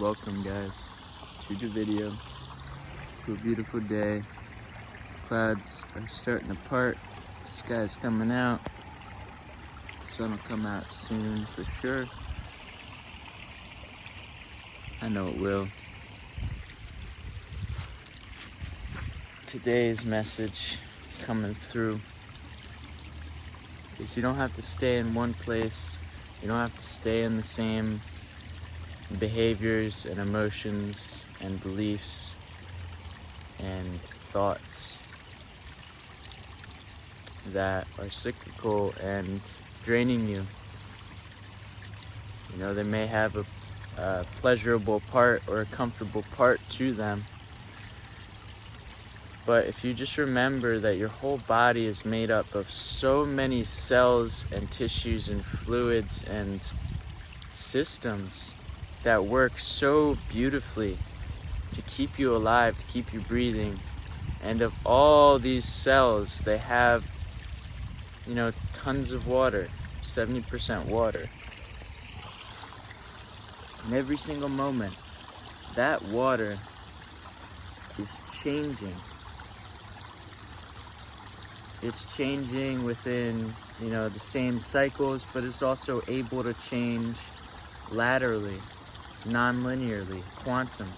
Welcome guys to the video, to a beautiful day. Clouds are starting to part, the sky's coming out, the sun will come out soon for sure. I know it will. Today's message coming through is you don't have to stay in one place, you don't have to stay in the same behaviors and emotions and beliefs and thoughts that are cyclical and draining you. You know, they may have a pleasurable part or a comfortable part to them, but if you just remember that your whole body is made up of so many cells and tissues and fluids and systems that work so beautifully to keep you alive, to keep you breathing. And of all these cells, they have, tons of water, 70% water. And every single moment, that water is changing. It's changing within, the same cycles, but it's also able to change laterally, non-linearly, quantum.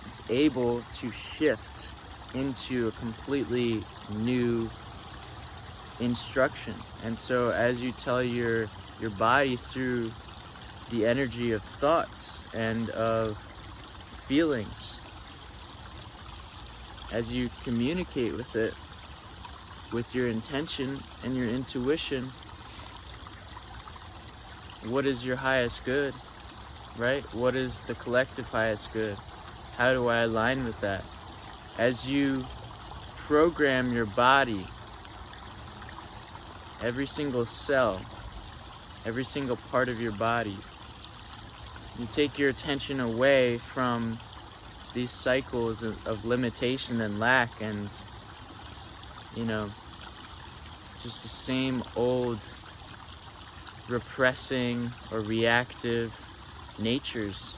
It's able to shift into a completely new instruction. And so as you tell your body through the energy of thoughts and of feelings, as you communicate with it, with your intention and your intuition, what is your highest good, right? What is the collective highest good? How do I align with that? As you program your body, every single cell, every single part of your body, you take your attention away from these cycles of limitation and lack and, just the same old repressing or reactive natures.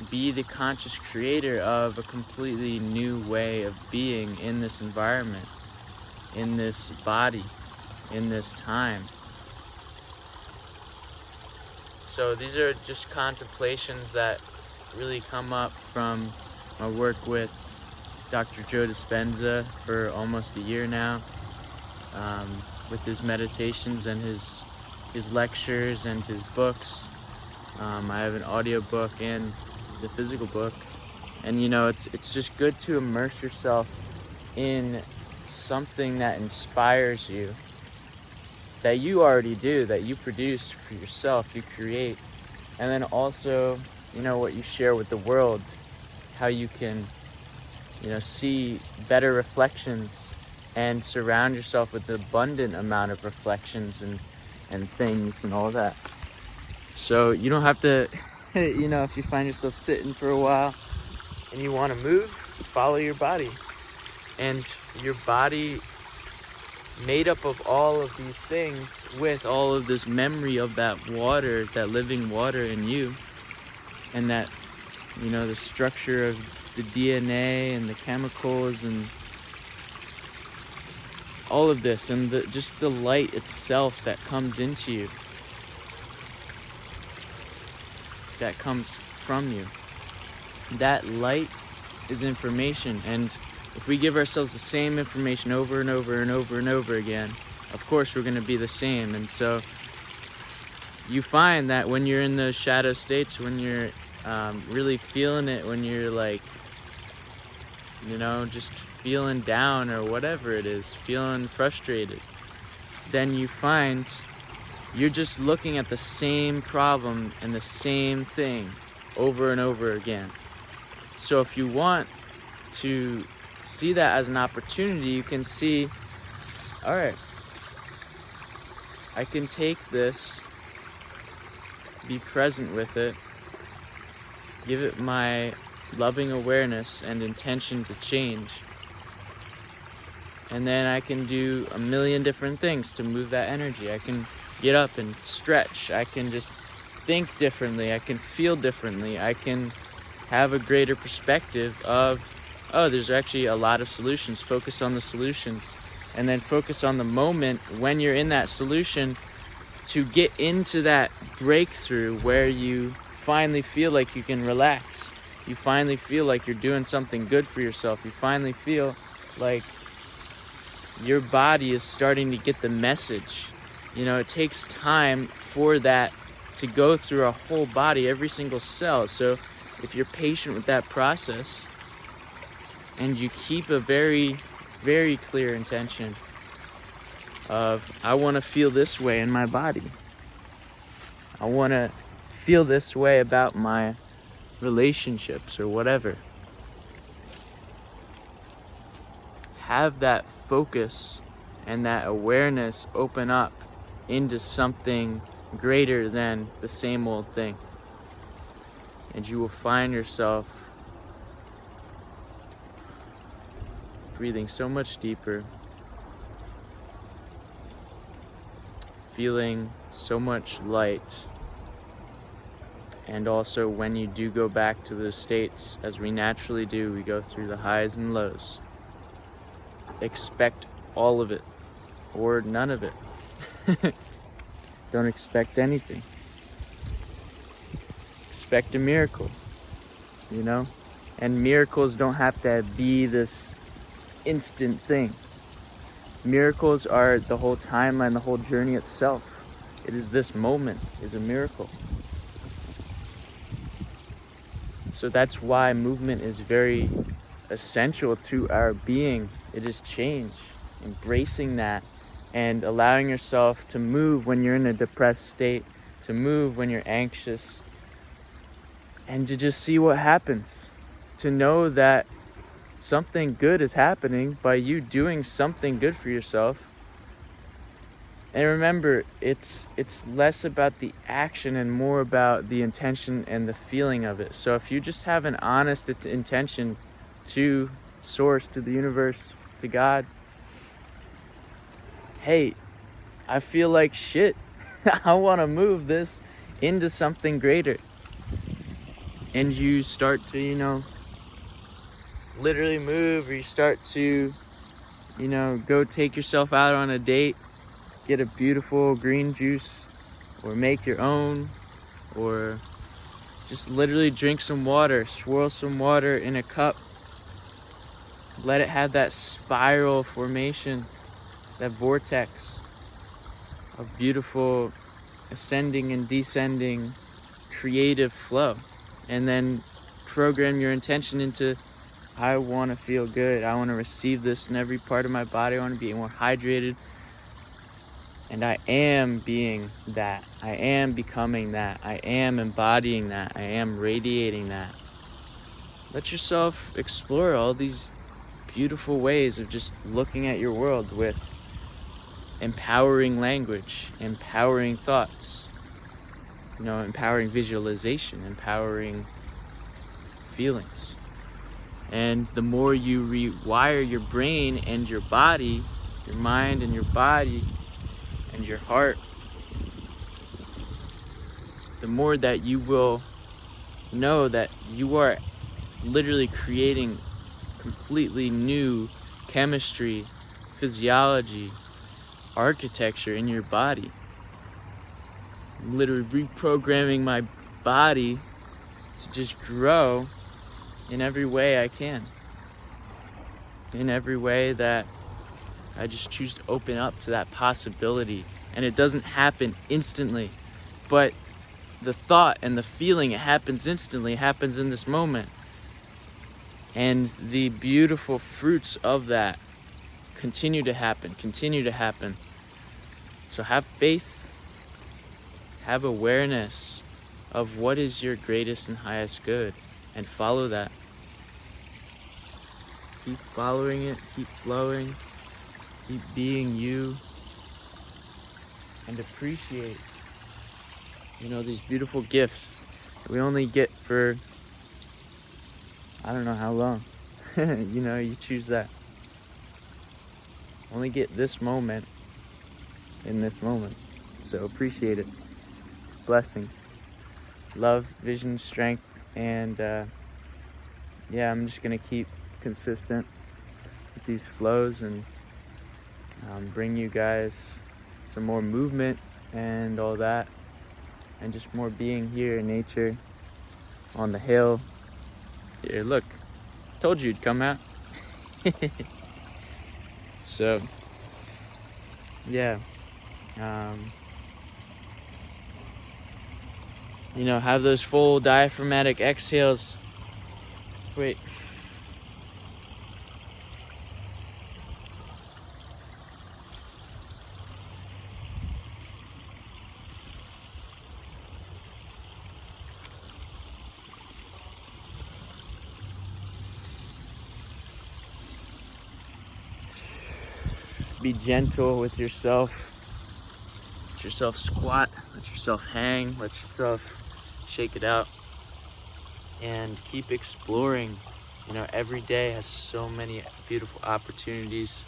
Be the conscious creator of a completely new way of being in this environment, in this body, in this time. So these are just contemplations that really come up from my work with Dr. Joe Dispenza for almost a year now, with his meditations and his lectures and his books. I have an audio book and the physical book, and it's just good to immerse yourself in something that inspires you, that you already do, that you produce for yourself, you create, and then also what you share with the world, how you can see better reflections and surround yourself with an abundant amount of reflections and things and all that. So you don't have to if you find yourself sitting for a while and you want to move, follow your body. And your body made up of all of these things with all of this memory of that water, that living water in you, and that the structure of the DNA and the chemicals and all of this, and just the light itself that comes into you, that comes from you. That light is information, and if we give ourselves the same information over and over and over and over again, of course we're going to be the same. And so you find that when you're in those shadow states, when you're really feeling it, when you're just feeling down or whatever it is, feeling frustrated, then you find you're just looking at the same problem and the same thing over and over again. So if you want to see that as an opportunity, you can see, all right, I can take this, be present with it, give it my loving awareness and intention to change, and then I can do a million different things to move that energy. I can get up and stretch. I can just think differently, I can feel differently, I can have a greater perspective of, oh, there's actually a lot of solutions. Focus on the solutions, and then focus on the moment when you're in that solution to get into that breakthrough where you finally feel like you can relax. You finally feel like you're doing something good for yourself. You finally feel like your body is starting to get the message. It takes time for that to go through our whole body, every single cell. So if you're patient with that process and you keep a very, very clear intention of, I want to feel this way in my body. I want to feel this way about my relationships or whatever. Have that focus and that awareness open up into something greater than the same old thing. And you will find yourself breathing so much deeper, feeling so much light. And also, when you do go back to those states, as we naturally do, we go through the highs and lows. Expect all of it, or none of it. Don't expect anything. Expect a miracle, And miracles don't have to be this instant thing. Miracles are the whole timeline, the whole journey itself. It is this moment is a miracle. So that's why movement is very essential to our being. It is change, embracing that, and allowing yourself to move when you're in a depressed state, to move when you're anxious, and to just see what happens. To know that something good is happening by you doing something good for yourself. And remember, it's less about the action and more about the intention and the feeling of it. So if you just have an honest intention to Source, to the universe, to God, hey, I feel like shit. I want to move this into something greater. And you start to, literally move, or you start to, go take yourself out on a date, get a beautiful green juice, or make your own, or just literally drink some water, swirl some water in a cup, let it have that spiral formation, that vortex of beautiful ascending and descending creative flow, and then program your intention into, I want to feel good, I want to receive this in every part of my body, I want to be more hydrated, and I am being that, I am becoming that, I am embodying that, I am radiating that. Let yourself explore all these beautiful ways of just looking at your world with empowering language, empowering thoughts, empowering visualization, empowering feelings. And the more you rewire your brain and your body, your mind and your body and your heart, the more that you will know that you are literally creating completely new chemistry, physiology, architecture in your body. I'm literally reprogramming my body to just grow in every way I can. In every way that I just choose to open up to that possibility. And it doesn't happen instantly, but the thought and the feeling, it happens instantly, it happens in this moment. And the beautiful fruits of that continue to happen. So have faith, have awareness of what is your greatest and highest good, and follow that. Keep following it, keep flowing, keep being you, and appreciate, these beautiful gifts that we only get for, I don't know how long. You choose that. Only get this moment in this moment. So appreciate it. Blessings. love, vision, strength, and yeah, I'm just gonna keep consistent with these flows and bring you guys some more movement and all that, and just more being here in nature, on the hill. Here, look, told you you'd come out. So yeah, have those full diaphragmatic exhales. Wait. Be gentle with yourself. Let yourself squat, let yourself hang, let yourself shake it out, and keep exploring. Every day has so many beautiful opportunities.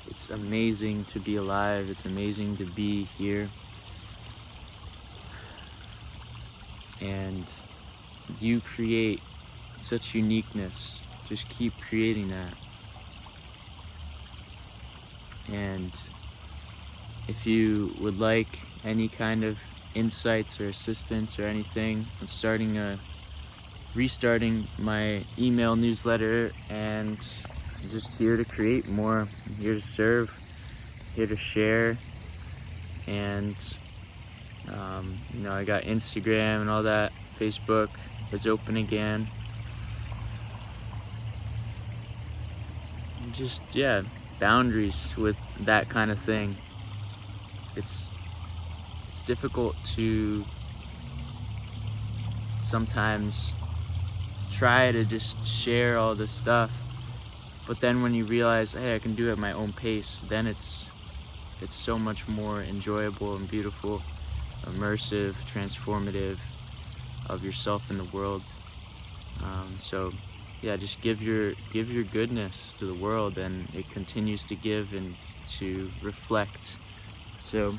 It's amazing to be alive. It's amazing to be here. And you create such uniqueness. Just keep creating that. And if you would like any kind of insights or assistance or anything, I'm restarting my email newsletter, and I'm just here to create more. I'm here to serve, here to share, and I got Instagram and all that. Facebook is open again. Just boundaries with that kind of thing. It's difficult to sometimes try to just share all this stuff, but then when you realize, hey, I can do it at my own pace, then it's so much more enjoyable and beautiful, immersive, transformative of yourself in the world. So just give your goodness to the world, and it continues to give and to reflect. So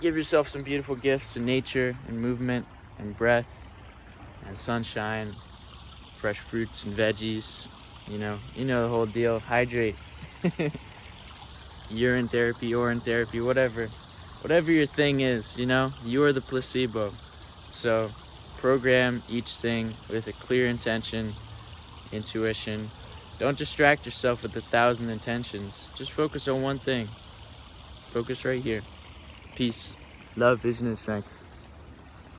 give yourself some beautiful gifts in nature and movement and breath and sunshine, fresh fruits and veggies. The whole deal. Hydrate. Urine therapy, whatever your thing is. You are the placebo. So program each thing with a clear intention, intuition. Don't distract yourself with 1,000 intentions. Just focus on one thing. Focus right here. Peace, love, vision, and strength.